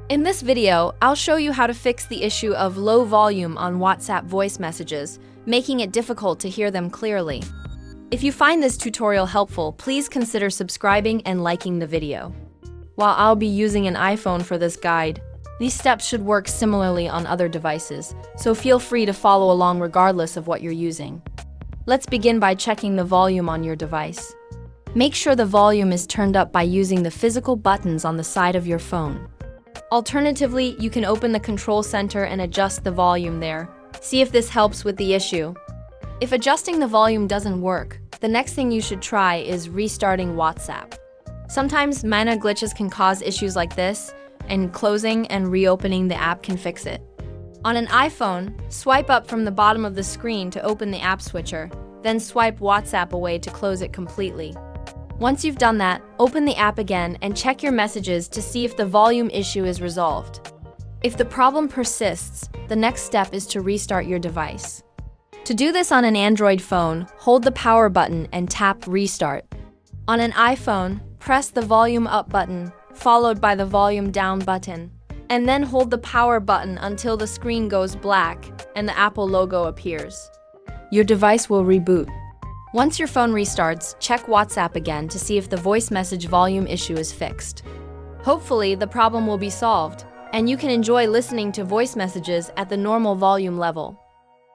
In this video, I'll show you how to fix the issue of low volume on WhatsApp voice messages, making it difficult to hear them clearly. If you find this tutorial helpful, please consider subscribing and liking the video. While I'll be using an iPhone for this guide, these steps should work similarly on other devices, so feel free to follow along regardless of what you're using. Let's begin by checking the volume on your device. Make sure the volume is turned up by using the physical buttons on the side of your phone. Alternatively, you can open the control center and adjust the volume there. See if this helps with the issue. If adjusting the volume doesn't work, the next thing you should try is restarting WhatsApp. Sometimes minor glitches can cause issues like this, and closing and reopening the app can fix it. On an iPhone, swipe up from the bottom of the screen to open the app switcher, then swipe WhatsApp away to close it completely. Once you've done that, open the app again and check your messages to see if the volume issue is resolved. If the problem persists, the next step is to restart your device. To do this on an Android phone, hold the power button and tap Restart. On an iPhone, press the volume up button, followed by the volume down button, and then hold the power button until the screen goes black and the Apple logo appears. Your device will reboot. Once your phone restarts, check WhatsApp again to see if the voice message volume issue is fixed. Hopefully, the problem will be solved, and you can enjoy listening to voice messages at the normal volume level.